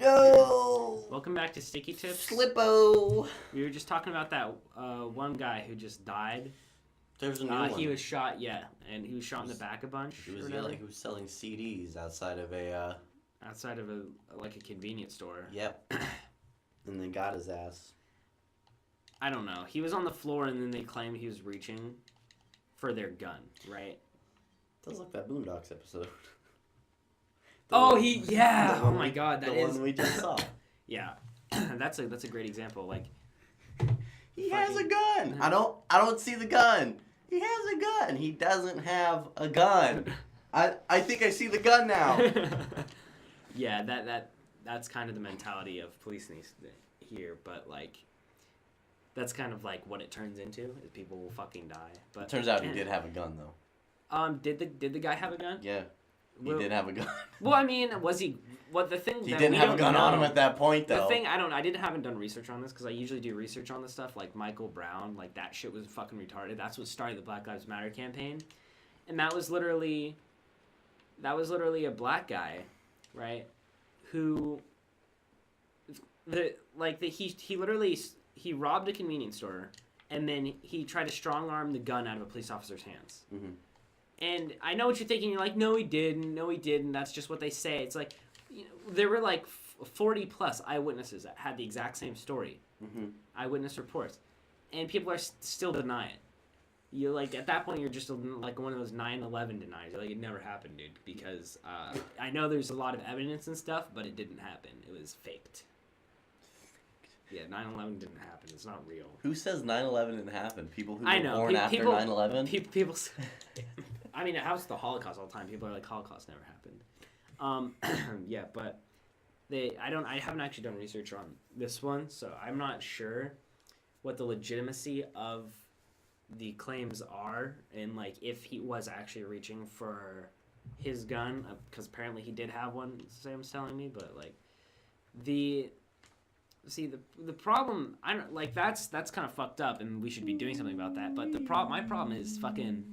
No! Welcome back to StickyTips. Slippo! We were just talking about that one guy who just died. There's a new one. He was shot, and he was shot in the back a bunch. He was selling CDs outside of a convenience store. Yep. And they got his ass. I don't know. He was on the floor, and then they claimed he was reaching for their gun, right? Sounds like that Boondocks episode. Oh my God, the one we just saw. Yeah, that's a great example. Like, he has a gun. I don't see the gun. He has a gun. He doesn't have a gun. I think I see the gun now. Yeah, that's kind of the mentality of police here, but like, that's kind of like what it turns into is people will fucking die. But it turns out he did have a gun though. Did the guy have a gun? Yeah. He did have a gun. Well, I mean, was he? What the thing? He didn't have a gun on him at that point, though. The thing I haven't done research on this because I usually do research on this stuff. Like Michael Brown, like that shit was fucking retarded. That's what started the Black Lives Matter campaign, and that was literally a black guy, right? Who, he robbed a convenience store, and then he tried to strong arm the gun out of a police officer's hands. Mm-hmm. And I know what you're thinking. You're like, no, he didn't. That's just what they say. It's like, there were like 40 plus eyewitnesses that had the exact same story. Mm-hmm. Eyewitness reports. And people are still deny it. You're like, at that point, you're just like one of those 9/11 deniers. You're like, it never happened, dude. Because I know there's a lot of evidence and stuff, but it didn't happen. It was faked. Yeah, 9/11 didn't happen. It's not real. Who says 9/11 didn't happen? People who were born after 9/11? People I mean, it happens to the Holocaust all the time. People are like, Holocaust never happened. Yeah, but I haven't actually done research on this one, so I'm not sure what the legitimacy of the claims are, and like if he was actually reaching for his gun, because apparently he did have one. Sam's telling me, but like the problem, I don't like that's kind of fucked up, and we should be doing something about that. But my problem is fucking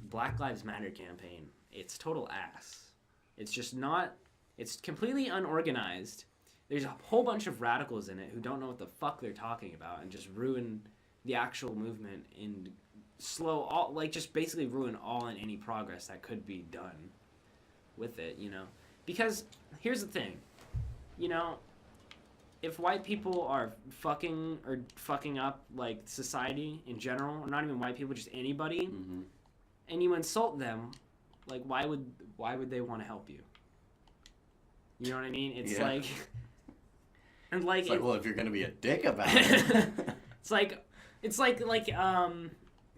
Black Lives Matter campaign. It's total ass. It's just not. It's completely unorganized. There's a whole bunch of radicals in it who don't know what the fuck they're talking about and just ruin the actual movement and just basically ruin all and any progress that could be done with it, Because here's the thing, if white people are fucking up like society in general, or not even white people, just anybody, mm-hmm. and you insult them, like why would they want to help you? You know what I mean? It's like, and like, well, if you're gonna be a dick about it, it's like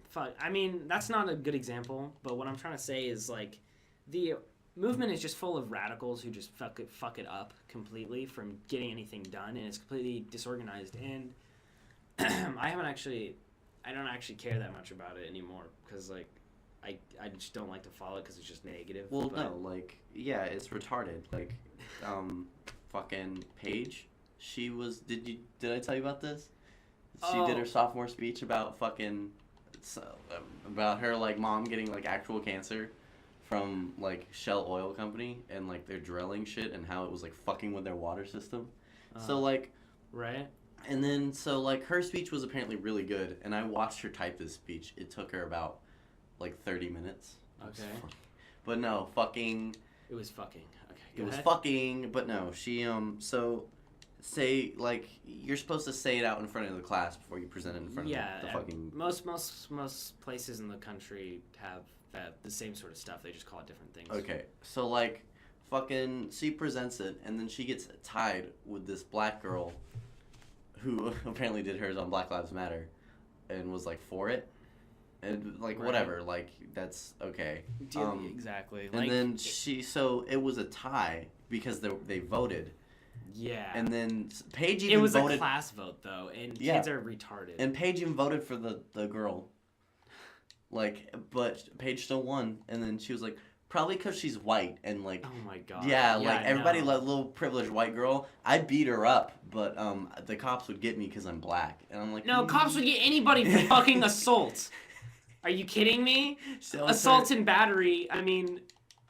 fuck. I mean, that's not a good example, but what I'm trying to say is like, the movement is just full of radicals who just fuck it up completely from getting anything done, and it's completely disorganized. And I don't actually care that much about it anymore because like I just don't like to follow it because it's just negative. Well, no, like it's retarded. Like, fucking Paige, she was. Did I tell you about this? She did her sophomore speech about about her like mom getting like actual cancer from like Shell Oil Company and like their drilling shit and how it was like fucking with their water system. So like, right. And then so like her speech was apparently really good, and I watched her type this speech. It took her about like 30 minutes. Okay. But no, fucking. It was fucking. Okay. It was fucking, but no, she so say like you're supposed to say it out in front of the class before you present it in front of the fucking. Most places in the country have the same sort of stuff. They just call it different things. Okay, so like, fucking, she presents it, and then she gets tied with this black girl, who apparently did hers on Black Lives Matter, and was like for it, and like right. Whatever, like that's okay. Exactly. And then it was a tie because they voted. Yeah. And then Paige even voted. It was a class vote though, and kids are retarded. And Paige even voted for the girl. Like, but Paige still won, and then she was like, probably because she's white, and like, oh my god, yeah, like everybody loved little privileged white girl. I beat her up, but the cops would get me because I'm black, and I'm like, no, cops would get anybody for fucking assault. Are you kidding me? Assault and battery. I mean,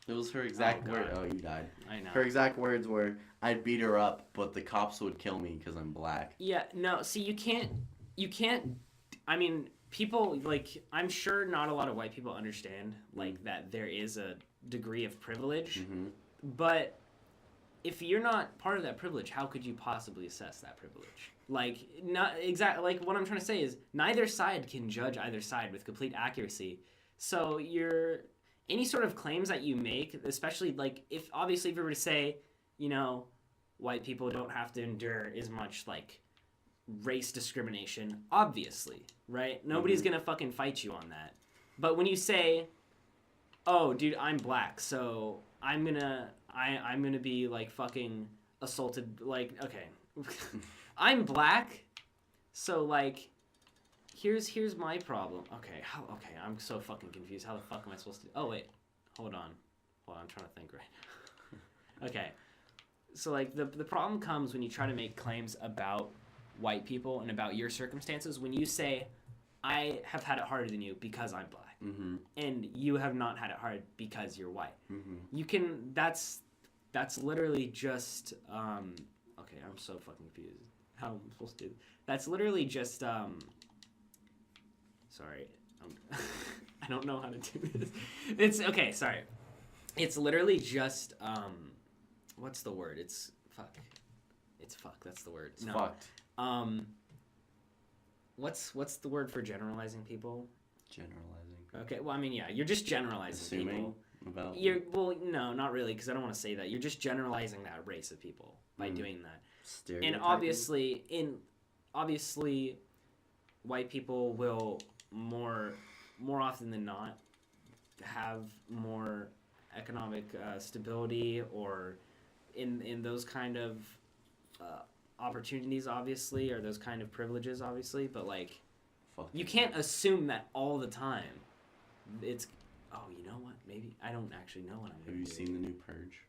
It was her exact word. Oh, you died. I know. Her exact words were, "I'd beat her up, but the cops would kill me because I'm black." Yeah, no, see, you can't, I mean, people, like, I'm sure not a lot of white people understand, like, that there is a degree of privilege, but if you're not part of that privilege, how could you possibly assess that privilege? Like, not exactly, like, what I'm trying to say is, neither side can judge either side with complete accuracy, so any sort of claims that you make, especially, like, if you were to say, you know, white people don't have to endure as much, like, race discrimination, obviously, right? Nobody's gonna fucking fight you on that. But when you say, oh, dude, I'm black, so I'm gonna be, like, fucking assaulted, like, okay. I'm black, so, like, here's my problem. Okay, I'm so fucking confused. How the fuck am I supposed to... Oh, wait. Hold on, I'm trying to think right now. Okay. So, like, the problem comes when you try to make claims about white people and about your circumstances. When you say, I have had it harder than you because I'm black. And you have not had it hard because you're white. You can... That's literally just... okay, I'm so fucking confused. How am I supposed to do... That's literally just... Sorry, I don't know how to do this. It's okay. Sorry, it's literally just what's the word? It's fuck. It's fuck. That's the word. It's fucked. What's the word for generalizing people? Generalizing. Okay. Well, I mean, yeah, you're just generalizing people. About. No, not really, because I don't want to say that. You're just generalizing that race of people by doing that. Stereotyping. And obviously, white people will more often than not have more economic stability or in those kind of opportunities, obviously, or those kind of privileges, obviously, but like you can't assume that all the time. It's you know what, maybe I don't actually know what I'm gonna do. Have you seen the new Purge?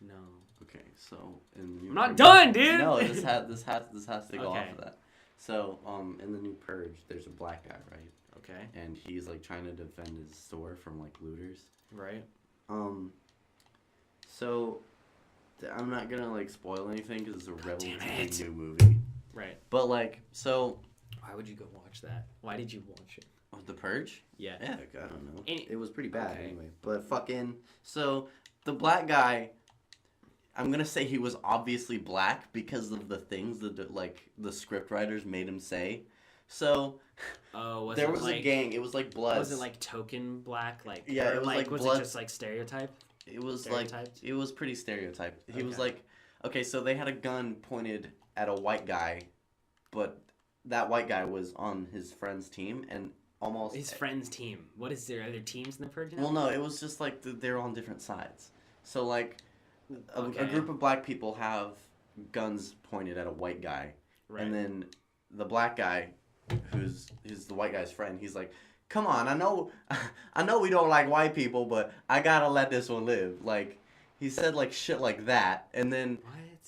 No. Okay, so in the new I'm not Purge, done, dude. No, this has to go Okay. off of that. So in the new Purge, there's a black guy, right? Okay. And he's like trying to defend his store from like looters. Right. So I'm not gonna like spoil anything because it's a relatively it. new movie. Right. But like, so Why would you go watch that? Why did you watch it? The Purge? Yeah. Yeah, I don't know. It was pretty bad okay. anyway. But fucking, so the black guy, I'm gonna say he was obviously black because of the things that like the script writers made him say. So there was a gang. It was like Bloods. Was it like token black? Like yeah, it was like was Bloods. it just like stereotype? It was like it was pretty stereotyped. He was like, okay, so they had a gun pointed at a white guy, but that white guy was on his friend's team and almost his friend's team. What is there? Are there teams in the Purge now? Well, no, it was just like they're on different sides. So like a group of black people have guns pointed at a white guy, and then the black guy, who's the white guy's friend, he's like, come on, I know we don't like white people, but I gotta let this one live. Like, he said like shit like that, and then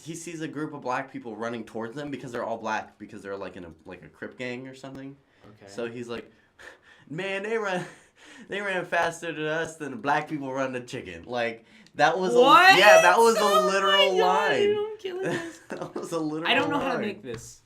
he sees a group of black people running towards them because they're all black because they're like in a Crip gang or something. Okay. So he's like, man, they ran faster than us than the black people run the chicken. Like that was that was a literal line. That was a literal line. I don't know how to make this.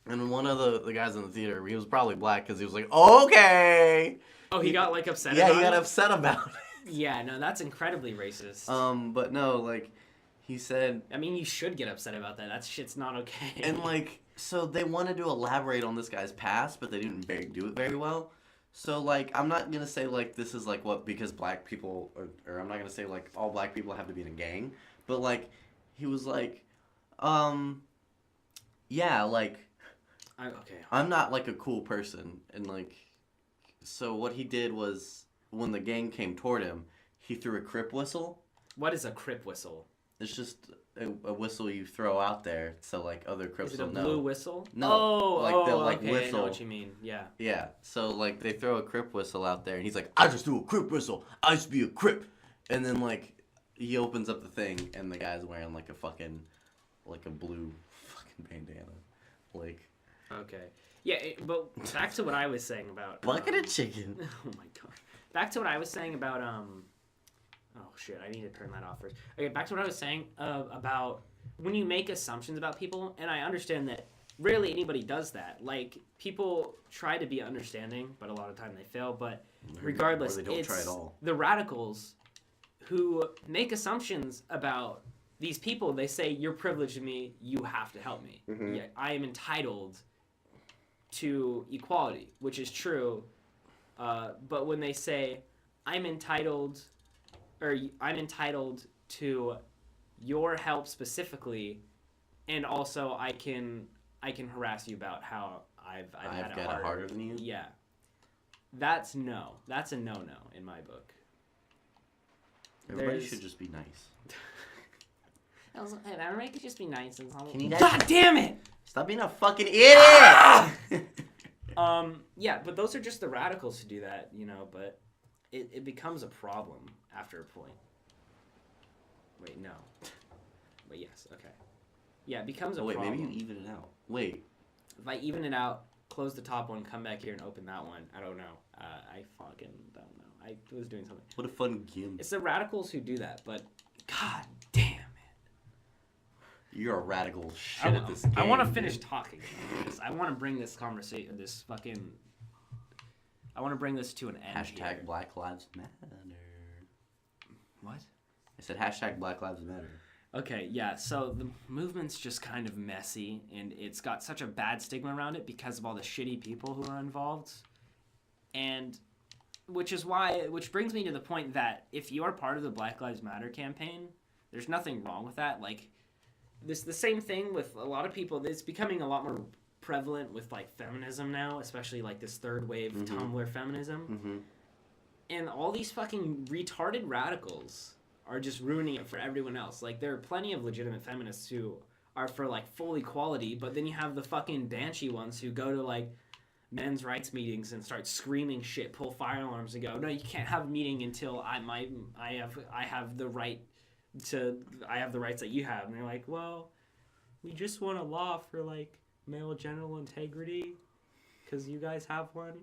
And one of the guys in the theater, he was probably black because he was like, okay. Oh, he got like upset about it? Yeah, he got upset about it. Yeah, no, that's incredibly racist. But no, like, he said... I mean, you should get upset about that. That shit's not okay. And, like, so they wanted to elaborate on this guy's past, but they didn't do it very well. So, like, I'm not going to say, like, this is, like, what, because black people, or I'm not going to say, like, all black people have to be in a gang. But, like, he was like, yeah, like... I'm not, like, a cool person. And, like, so what he did was, when the gang came toward him, he threw a Crip whistle. What is a Crip whistle? It's just a whistle you throw out there so, like, other Crips will know. Is it a blue whistle? No. They'll okay, whistle. I know what you mean. Yeah. Yeah. So, like, they throw a Crip whistle out there, and he's like, I just threw a Crip whistle. I used to be a Crip. And then, like, he opens up the thing, and the guy's wearing, like, a fucking, like, a blue fucking bandana. Like... Okay. Yeah, but back to what I was saying about... Bucket of chicken. Oh, my God. Back to what I was saying about Oh shit! I need to turn that off first. Okay, back to what I was saying about when you make assumptions about people, and I understand that rarely anybody does that. Like people try to be understanding, but a lot of time they fail. But regardless, or they don't it's try at all. the radicals who make assumptions about these people. They say, "You're privileged to me. You have to help me. Mm-hmm. Yeah, I am entitled to equality," which is true. But when they say, "I'm entitled," or "I'm entitled to your help specifically," and also I can harass you about how I've had it harder than you. Yeah, that's a no-no in my book. Everybody should just be nice. Everybody could just be nice and Can you guys God damn it! Stop being a fucking idiot! Yeah, but those are just the radicals who do that, you know, but it becomes a problem after a point. Wait, no. But yes, okay. Yeah, it becomes a problem. Wait, maybe you even it out. Wait. If I even it out, close the top one, come back here and open that one, I don't know. I fucking don't know. I was doing something. What a fun game. It's the radicals who do that, but god damn it. You're a radical shit at this game. I want to finish talking about this. I want to bring this conversation, I want to bring this to an end. Hashtag here. Black Lives Matter. What? I said hashtag Black Lives Matter. Okay, yeah, so the movement's just kind of messy, and it's got such a bad stigma around it because of all the shitty people who are involved. And which brings me to the point that if you are part of the Black Lives Matter campaign, there's nothing wrong with that. Like, the same thing with a lot of people. It's becoming a lot more prevalent with, like, feminism now, especially, like, this third wave Tumblr feminism. Mm-hmm. And all these fucking retarded radicals are just ruining it for everyone else. Like, there are plenty of legitimate feminists who are for, like, full equality, but then you have the fucking banshee ones who go to, like, men's rights meetings and start screaming shit, pull fire alarms and go, "No, you can't have a meeting until I have the rights that you have." And they're like, "Well, we just want a law for, like, male genital integrity because you guys have one."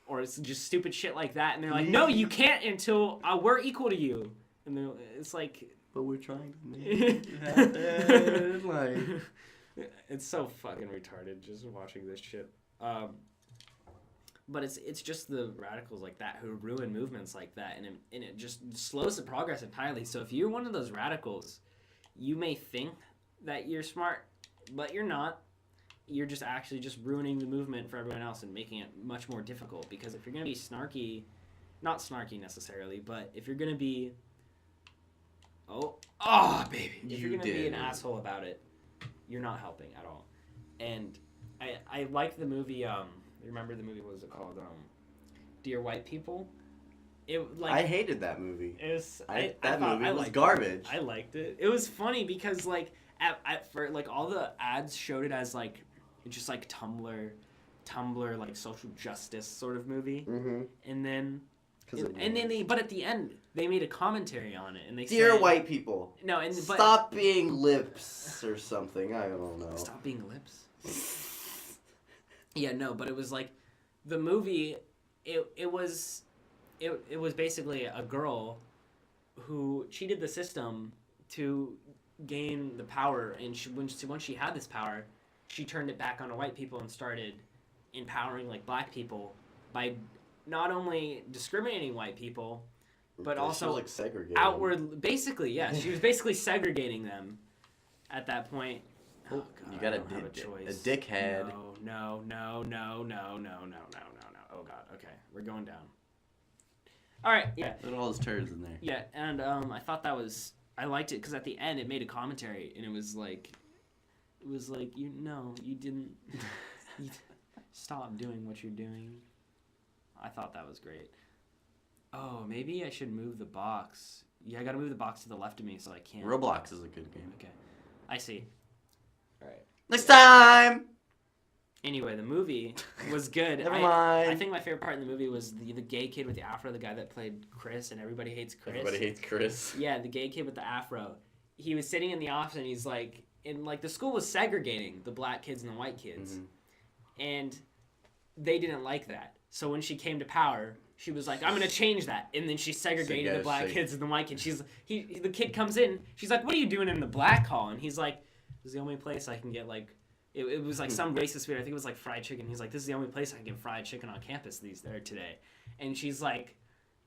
Or it's just stupid shit like that, and they're like, "No, you can't until we're equal to you." And it's like, but we're trying to make it happen. Like, it's so fucking retarded just watching this shit. But it's just the radicals like that who ruin movements like that, and it just slows the progress entirely. So if you're one of those radicals, you may think that you're smart, but you're not. You're just actually just ruining the movement for everyone else and making it much more difficult. Because if you're gonna be snarky, not snarky necessarily, but if you're gonna be if you're gonna be an asshole about it, you're not helping at all. And I like the movie. Remember the movie? What was it called? Dear White People. I hated that movie. It was that movie was garbage. I liked it. It was funny because like at first, like all the ads showed it as like just like Tumblr like social justice sort of movie, and then. But at the end, they made a commentary on it, and they Dear said, white people, stop being lips or something. I don't know. Stop being lips. Yeah, no, but it was like the movie. It was basically a girl who cheated the system to gain the power, and once she had this power, she turned it back onto white people and started empowering like black people by not only discriminating white people, but also like segregating. Outward. Basically, yeah, she was basically segregating them at that point. Oh God, you got a dickhead. No. Oh God. Okay, we're going down. All right. Yeah. Put all those turds in there. Yeah, and I thought I liked it because at the end it made a commentary, and it was like you didn't stop doing what you're doing. I thought that was great. Oh, maybe I should move the box. Yeah, I gotta move the box to the left of me so I can't. Roblox is a good game. Okay, I see. All right. Next time! Anyway, the movie was good. Never mind. I think my favorite part in the movie was the gay kid with the afro, the guy that played Chris, and everybody hates Chris. Everybody hates Chris. Yeah, the gay kid with the afro. He was sitting in the office, and he's like, the school was segregating the black kids and the white kids. And they didn't like that. So when she came to power, she was like, I'm gonna change that, and then she segregated the black kids and the white kids. The kid comes in, she's like, what are you doing in the black hall? And he's like, this is the only place I can get like, it was like some racist food. I think it was like fried chicken. He's like, this is the only place I can get fried chicken on campus today. And she's like,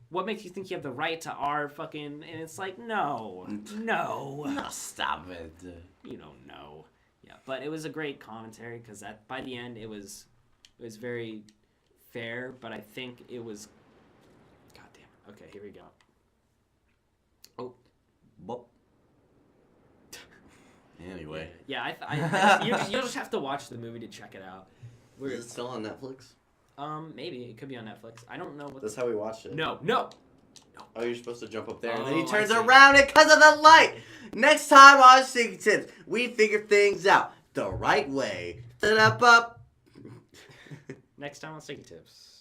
what makes you think you have the right to our fucking? And it's like, no. No, stop it. You don't know. Yeah, but it was a great commentary because by the end it was very fair, but I think it was. God damn it. Okay, here we go. Oh. Boop. Anyway. Yeah, you'll just have to watch the movie to check it out. Is it still on Netflix? Maybe it could be on Netflix. I don't know what. That's how we watched it. No. Oh, you're supposed to jump up there, and Oh, then he turns I see. around because of the light. Next time on Sticky Tips, we figure things out the right way. Ta-da-bup. Next time on StickyTips.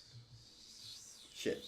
Shit.